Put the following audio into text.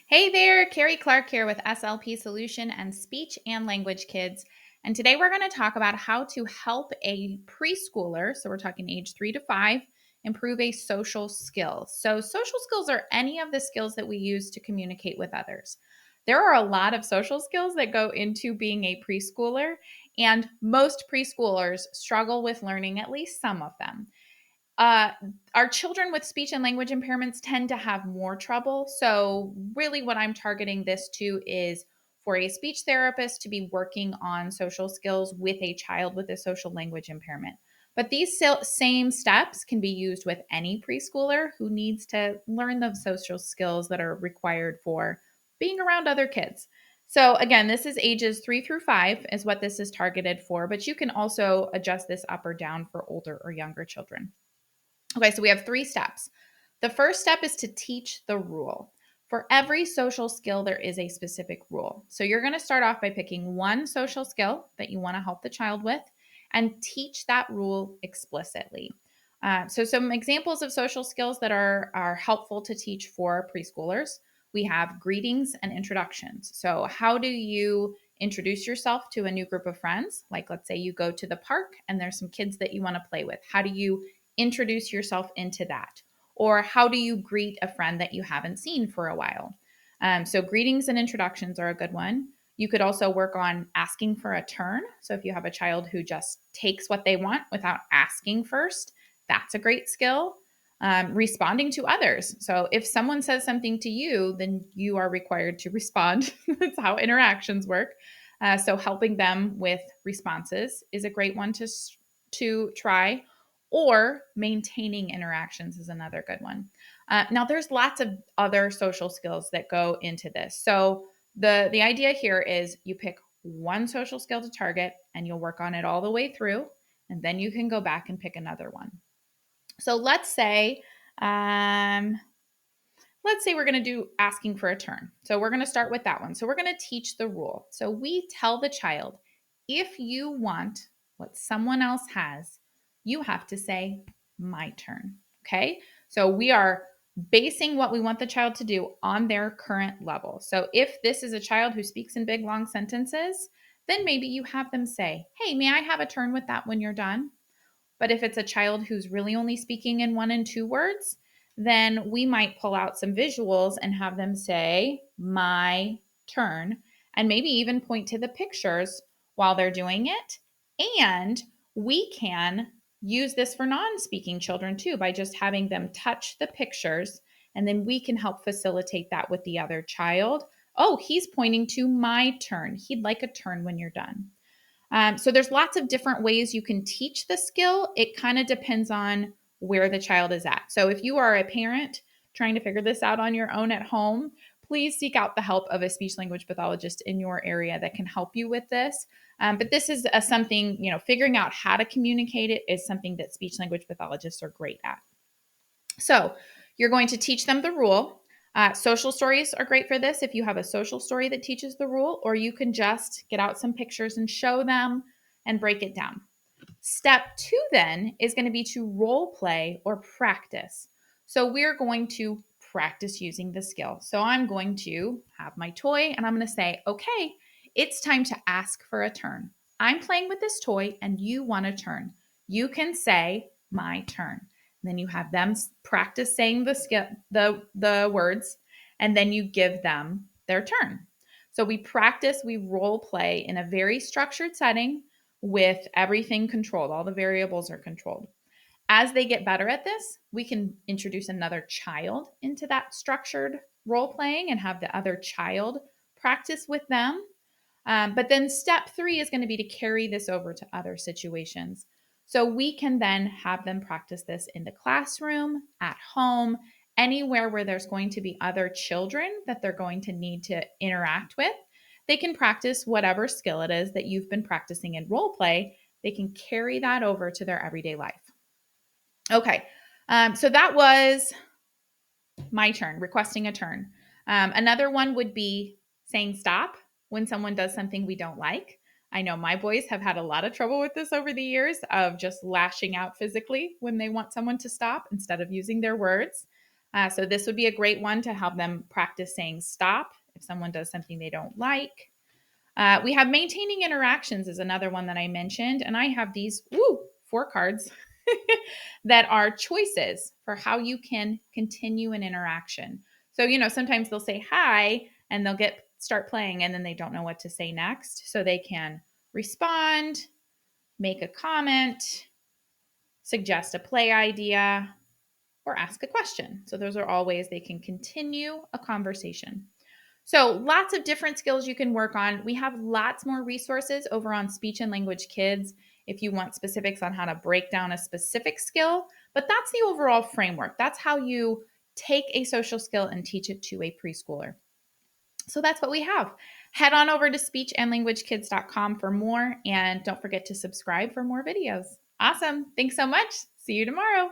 Hey there, Carrie Clark here with SLP Solution and Speech and Language Kids. And today we're going to talk about how to help a preschooler, so we're talking age 3 to 5, improve a social skill. So, social skills are any of the skills that we use to communicate with others. There are a lot of social skills that go into being a preschooler, and most preschoolers struggle with learning at least some of them. Uh, our children with speech and language impairments tend to have more trouble. So, really, what I'm targeting this to is for a speech therapist to be working on social skills with a child with a social language impairment. But these same steps can be used with any preschooler who needs to learn the social skills that are required for being around other kids. So, again, this is ages 3 through 5, is what this is targeted for, but you can also adjust this up or down for older or younger children. Okay, so we have 3 steps. The first step is to teach the rule. For every social skill, there is a specific rule. So you're going to start off by picking one social skill that you want to help the child with and teach that rule explicitly. So some examples of social skills that are helpful to teach for preschoolers. We have greetings and introductions. So how do you introduce yourself to a new group of friends? Like, let's say you go to the park and there's some kids that you want to play with. How do you introduce yourself into that? Or how do you greet a friend that you haven't seen for a while? So, greetings and introductions are a good one. You could also work on asking for a turn. So, if you have a child who just takes what they want without asking first, that's a great skill. Responding to others. So, if someone says something to you, then you are required to respond. That's how interactions work. So, helping them with responses is a great one to try, or maintaining interactions is another good one. Now, there's lots of other social skills that go into this. So the idea here is you pick one social skill to target and you'll work on it all the way through, and then you can go back and pick another one. So um, let's say we're going to do asking for a turn. So we're going to start with that one. So we're going to teach the rule. So we tell the child, if you want what someone else has, you have to say, my turn. Okay. So we are basing what we want the child to do on their current level. So if this is a child who speaks in big, long sentences, then maybe you have them say, hey, may I have a turn with that when you're done? But if it's a child who's really only speaking in 1 and 2 words, then we might pull out some visuals and have them say, my turn, and maybe even point to the pictures while they're doing it. And we can use this for non speaking children too by just having them touch the pictures, and then we can help facilitate that with the other child. Oh, he's pointing to my turn. He'd like a turn when you're done. So there's lots of different ways you can teach the skill. It kind of depends on where the child is at. So if you are a parent trying to figure this out on your own at home, please seek out the help of a speech language pathologist in your area that can help you with this. But this is something, figuring out how to communicate it is something that speech language pathologists are great at. So you're going to teach them the rule. Social stories are great for this if you have a social story that teaches the rule, or you can just get out some pictures and show them and break it down. Step 2 then is going to be to role play or practice. So we're going to practice using the skill. So I'm going to have my toy and I'm going to say, okay, it's time to ask for a turn. I'm playing with this toy and you want a turn. You can say, my turn. Then you have them practice saying the words, and then you give them their turn. So we practice, we role play in a very structured setting with everything controlled. All the variables are controlled. As they get better at this, we can introduce another child into that structured role playing and have the other child practice with them. But then step 3 is going to be to carry this over to other situations. So we can then have them practice this in the classroom, at home, anywhere where there's going to be other children that they're going to need to interact with. They can practice whatever skill it is that you've been practicing in role play. They can carry that over to their everyday life. Okay, so that was my turn, requesting a turn. Another one would be saying stop when someone does something we don't like. I know my boys have had a lot of trouble with this over the years of just lashing out physically when they want someone to stop instead of using their words. So this would be a great one to help them practice saying stop if someone does something they don't like. We have maintaining interactions is another one that I mentioned. And I have these 4 cards that are choices for how you can continue an interaction. So, sometimes they'll say hi and they'll start playing and then they don't know what to say next. So they can respond, make a comment, suggest a play idea, or ask a question. So those are all ways they can continue a conversation. So lots of different skills you can work on. We have lots more resources over on Speech and Language Kids if you want specifics on how to break down a specific skill. But that's the overall framework. That's how you take a social skill and teach it to a preschooler. So that's what we have. Head on over to speechandlanguagekids.com for more, and don't forget to subscribe for more videos. Awesome. Thanks so much. See you tomorrow.